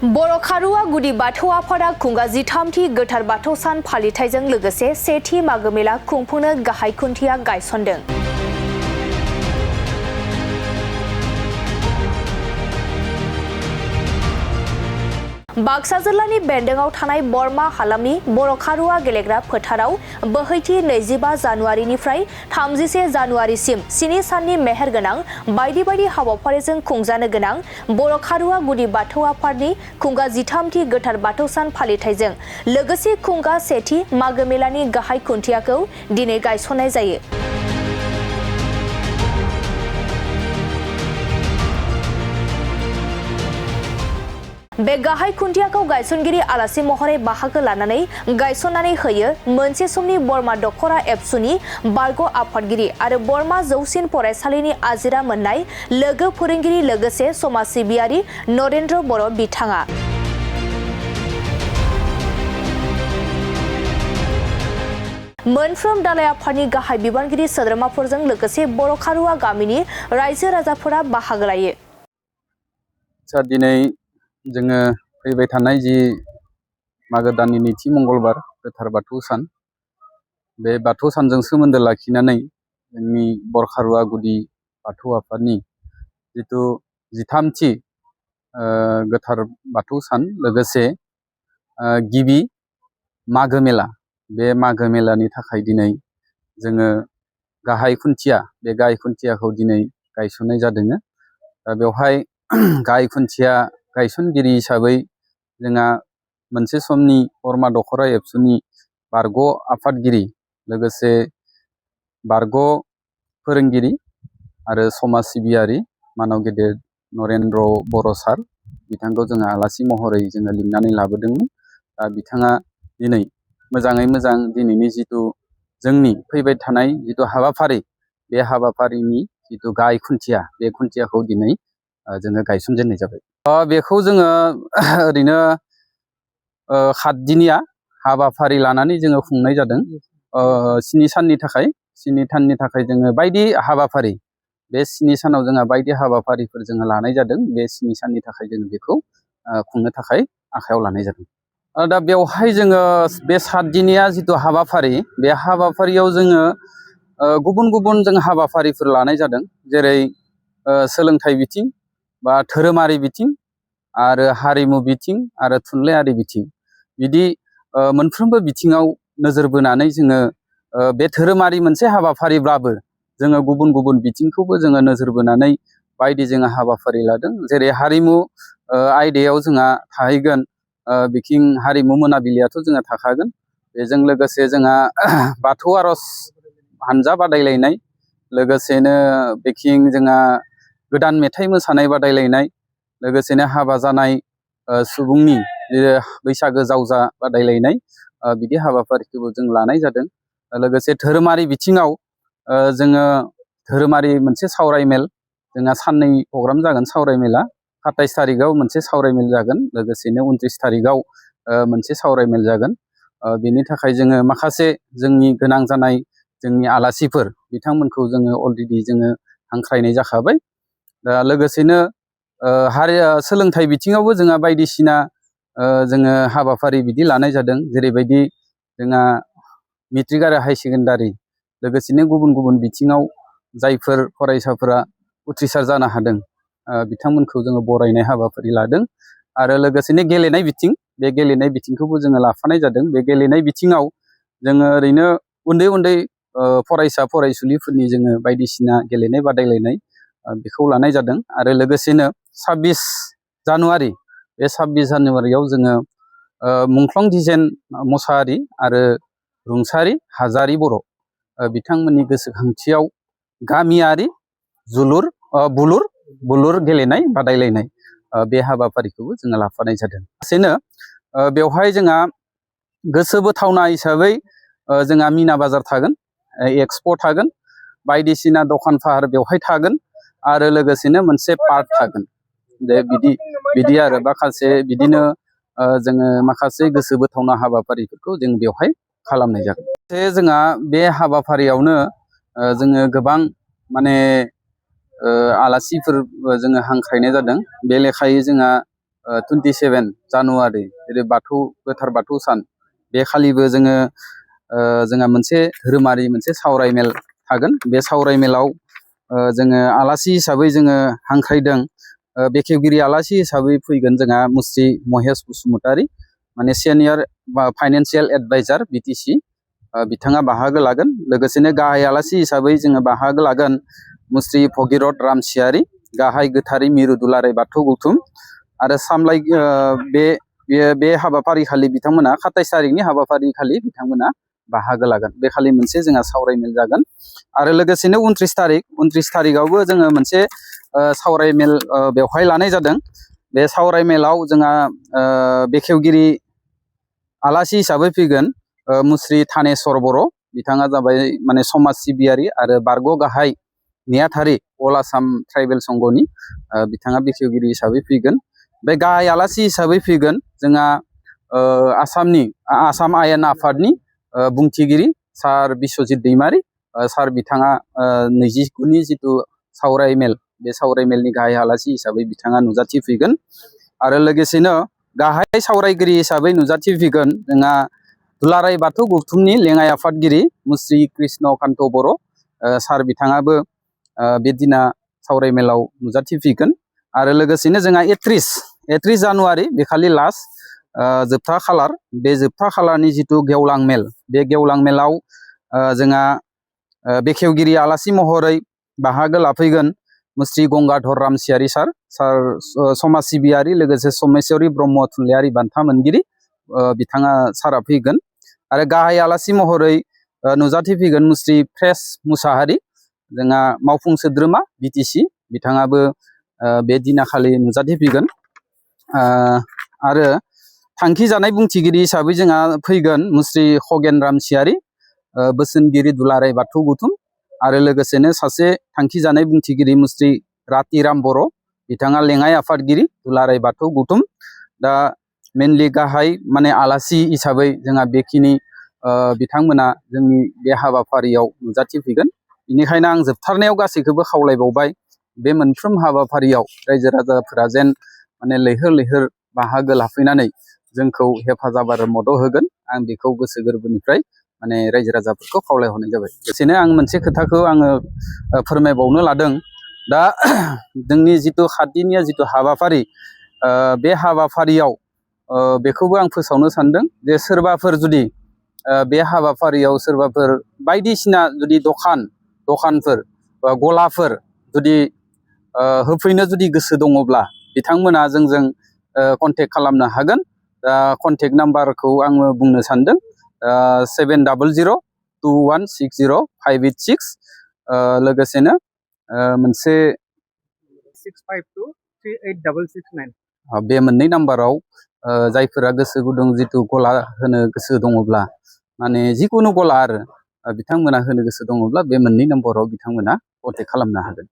बर' खारुवा गुदि बाथौ आफादा खुंगा 13थि गोथार बाथौ सान फालिथायजों लोगोसे सेथि मागो मेला खुंफुंनो गाहाय खुन्थिया गायसनदों। बाक्सा जिल्लानि बेन्दोंआव थानाय बरमा हालामनि बर' खारुवा गेलेग्रा फोथाराव बोहैथि 25 जानुवारिनिफ्राय 31 जानुवारिसिम 7 साननि मेहेरगोनां बायदि बायदि हाबाफारिजों खुंजानो गोनां बर' खारुवा गुदि बाथौ आफादनि खुंगा 13थि गोथार बाथौ सान फालिथायजों लोगोसे खुंगा सेथि मागो मेलानि गाहाय खुन्थियाखौ दिनै गायसननाय जायो। बे गाहाय खुन्थियाखौ गायसनगिरि आलासि महरै बाहागो लानानै गायसननानै होयो मोनसे समनि बरमा दखरा एबसुनि बारग' आफादगिरि आरो बरमा जौसिन फरायसालिनि आजिरा मोननाय लोगो फोरोंगिरि लोगोसे समाज सिबियारि नरेन्द्र बर' बिथाङा। मोनफ्रोम दालाय आफादनि गाहाय बिबानगिरि सोद्रोमाफोरजों लोगोसे बर' खारुवा गामिनि रायजो राजाफोरा बाहागो लायो। दिनै जोङो फैबाय थानाय जि मागो दाननि नैथि मंगलबार गोथार बाथौ सान, बे बाथौ सानजों सोमोन्दो लाखिनानै जोंनि बर' खारुवा गुदि बाथौ आफादनि जिथु 13थि गोथार बाथौ सान लोगोसे गिबि मागो मेला, बे मागो मेलानि थाखाय दिनै जोङो गाहाय खुन्थिया, बे गाहाय खुन्थियाखौ दिनै गायसननाय जादों। दा बेवहाय गाहाय खुन्थिया गायसनगिरि हिसाबै जोंहा मोनसे समनि बरमा दखरा एबसुनि बारग' आफादगिरि लोगोसे बारग' फोरोंगिरि आरो समाज सिबियारि मानव गेदेर नरेन्द्र बर' सार, बिथांखौ जोङो आलासि महरै जोङो लिंनानै लाबोदोंमोन। दा बिथाङा दिनै मोजाङै मोजां दिनैनि जिथु जोंनि फैबाय थानाय जिथु हाबाफारि, बे हाबाफारिनि जिथु गाहाय खुन्थिया, बे खुन्थियाखौ दिनै जोङो गायसनजेननाय जाबाय। बेखौ जोङो ओरैनो 7 दिनिया हाबाफारि लानानै जोङो खुंनाय जादों। 7 साननि थाखाय जोङो बायदि हाबाफारि, बे 7 सानाव जोंहा बायदि हाबाफारिफोर जोङो लानाय जादों। बे 7 साननि थाखाय जोङो बेखौ खुंनो थाखाय आखायाव लानाय जादों। दा बेवहाय जोङो बे 7 दिनिया जिथु हाबाफारि, बे हाबाफारियाव जोङो गुबुन गुबुन जों हाबाफारिफोर लानाय जादों, जेरै सोलोंथाइ बिथिं बा धोरोमारि बिथिं आरो हारिमु बिथिं आरो थुनलाइयारि बिथिं, बिदि मोनफ्रोमबो बिथिङाव नोजोर बोनानै जोङो बे धोरोमारि मोनसे हाबाफारिब्लाबो जोङो गुबुन गुबुन बिथिंखौबो जोङो नोजोर बोनानै बायदि जोङो हाबाफारि लादों। जेरै हारिमु आयदायाव जोंहा थाहैगोन बिथिं हारिमु मोनाबिलियाथ' जोंहा थाखागोन। बेजों लोगोसे जोंहा बाथौ आर'ज हानजा बादायलायनाय, लोगोसेनो बिथिं जोंहा गोदान मेथाइ मोसानाय बादायलायनाय, लोगोसेनो हाबा जानाय सुबुंनि बैसागो जावजा बादायलायनाय, बिदि हाबाफारिखौबो जों लानाय जादों। लोगोसे धोरोमारि बिथिङाव जोङो धोरोमारि मोनसे सावरायमेल, जोंहा साननै प्रग्राम जागोन सावरायमेला। 27 थारिखआव मोनसे सावरायमेल जागोन, लोगोसेनो 29 थारिखआव मोनसे सावरायमेल जागोन। बेनि थाखाय जोङो माखासे जोंनि गोनां जानाय जोंनि आलासिफोर, बिथांमोनखौ जोङो अलरेडि जोङो हांख्रायनाय जाखाबाय। दा लोगोसेनो सोलोंथाइ बिथिङावबो जोंहा बायदिसिना जोङो हाबाफारि बिदि लानाय जादों। जेरैबायदि जोंहा मेट्रिक आरो हायार सेकेन्डारि, लोगोसेनो गुबुन गुबुन बिथिङाव जायफोर फरायसाफोरा उथ्रिसार जानो हादों, बिथांमोनखौ जोङो बरायनाय हाबाफारि लादों। आरो लोगोसेनो गेलेनाय बिथिं, बे गेलेनाय बिथिंखौबो जोङो लाफानाय जादों। बे गेलेनाय बिथिङाव जोङो ओरैनो उन्दै उन्दै फरायसा फरायसुलिफोरनि जोङो बायदिसिना गेलेनाय बादायलायनाय बेखौ लानाय जादों। आरो लोगोसेनो 26 जानुवारि, बे 26 जानुवारियाव जोङो मुंख्लं दिजेन मोसाहारि आरो रुंसारि हाजारि बर' बिथांमोननि गोसोखांथियाव गामियारि बुलुर गेलेनाय बादायलायनाय, बे हाबाफारिखौबो जोङो लाफानाय जादों। लोगोसेनो बेवहाय जोंहा गोसो बोथावना हिसाबै जोंहा मिना बाजार थागोन, एक्सप' थागोन, बायदिसिना दखान फाहार बेवहाय थागोन, आरो लोगोसेनो मोनसे पार्क थागोन। बिदि आरो माखासे बिदिनो जोङो माखासे गोसो बोथावना हाबाफारिफोरखौ जों बेवहाय खालामनाय जागोन। जोंहा बे हाबाफारियावनो जोङो गोबां माने आलासिफोर जोङो हांख्रायनाय जादों। बे लेखायै जोंहा 27 जानुवारि जेरै बाथौ गोथार बाथौ सान बे खालिबो जोंहा मोनसे धोरोमारि मोनसे सावरायमेल थागोन। बे सावरायमेलाव जोङो आलासि हिसाबै जोङो हांख्रायदों बेखेवगिरि आलासि हिसाबै फैगोन जोंहा मुस्रि महेश बसुमतारी माने सिनियर फाइनान्सियेल एडभाइजार बिटिसि बिथाङा बाहागो लागोन। लोगोसेनो गाहाय आलासि हिसाबै जोङो बाहागो लागोन मुस्रि भगिरथ रामसियारि गाहाय गोथारै मिरु दुलाराय बाथौ गौथुम आरो सामलाय बे हाबाफारि खालि बिथांमोना 27 तारिखनि हाबाफारि खालि बिथांमोना बाहागो लागोन। बे खालि मोनसे जोंहा सावरायमेल जागोन आरो लोगोसेनो 29 तारिखआवबो जोङो मोनसे सावरायमेल बेवहाय लानाय जादों। बे सावरायमेलाव जोंहा बेखेवगिरि आलासि हिसाबै फैगोन मुस्रि थानेस्वर बर' बिथाङा जाबाय माने समाज सिबियारि आरो बारग' गाहाय नेहाथारि अल आसाम ट्राइबेल संघनि बिथाङा बेखेवगिरि हिसाबै फैगोन। बे गाहाय आलासि हिसाबै फैगोन जोंहा आसाम आयेन आफादनि बुंथिगिरि सार बिस्वजित दैमारि सार बिथाङा 29नि जिथु सावरायमेल बे सावरायमेलनि गाहाय आलासि हिसाबै बिथाङा नुजाथिफैगोन आरो लोगोसेनो गाहाय सावरायगिरि हिसाबै नुजाथिफैगोन जोंहा दुलाराय बाथौ गौथुमनि लेङाइ आफादगिरि मुस्रि कृष्ण कान्त बर' सार बिथाङाबो बे दिना सावरायमेलाव नुजाथिफैगोन आरो लोगोसेनो जोंहा 31 जानुवारि बेखालि लास्ट जोबथा खालार बे जोबथा खालारनि जिथु गेवलां मेल बे गेवलां मेलाव जोंहा बेखेवगिरि आलासि महरै बाहागो लाफैगोन मुस्रि गंगाधर रामसियारि सार समाज सिबियारि लोगोसे समेश्वरी ब्रह्म थुनलाइयारि बान्था मोनगिरि बिथाङा सारा फैगोन आरो गाहाय आलासि महरै नुजाथिफैगोन मुस्रि प्रेस मुसाहारि जोंहा मावफुं सोद्रोमा बिटिसि बिथाङाबो बे दिनाखालि नुजाथिफैगोन आरो थांखि जानाय बुंथिगिरि हिसाबै जोंहा फैगोन मुस्रि खगेन रामसियारि बोसोनगिरि दुलाराय बाथौ गौथुम आरो लोगोसेनो सासे थांखि जानाय बुंथिगिरि मुस्रि रातिराम बर' बिथाङा लेङाइ आफादगिरि दुलाराय बाथौ गौथुम। दा मेनलि गाहाय माने आलासि हिसाबै जोंहा बेखिनि बिथांमोना जोंनि बे हाबाफारियाव नुजाथिफैगोन। बेनिखायनो आं जोबथारनायाव गासैखौबो खावलायबावबाय बे मोनफ्रोम हाबाफारियाव रायजो राजाफोरा जेन माने लैहोर लैहोर बाहागो लाफैनानै जोंखौ हेफाजाब आरो मदद होगोन आं बेखौ गोसो गोरबोनिफ्राय माने रायजो राजाफोरखौ खावलायहरनाय जाबाय। लोगोसेनो आं मोनसे खोथाखौ आङो फोरमायबावनो लादों। दा जोंनि जिथु 7 दिननिया जिथु हाबाफारि बे हाबाफारियाव बेखौबो आं फोसावनो सानदों जे सोरबाफोर जुदि बे हाबाफारियाव सोरबाफोर बायदिसिना जुदि दखानफोर बा गलाफोर जुदि होफैनो जुदि गोसो दङब्ला बिथांमोना जोंजों कन्टेक्ट खालामनो हागोन। दा कन्टेक्ट नाम्बारखौ आङो बुंनो सानदों 7002160586 लोगोसेनो मोनसे 65238669 बे मोननै नाम्बाराव जायफोरा गोसो गुदुं जिथु गला होनो गोसो दङब्ला माने जिकुनु गला आरो बिथांमोना होनो गोसो दङब्ला बे मोननै नाम्बाराव बिथांमोना कन्टेक्ट खालामनो हागोन।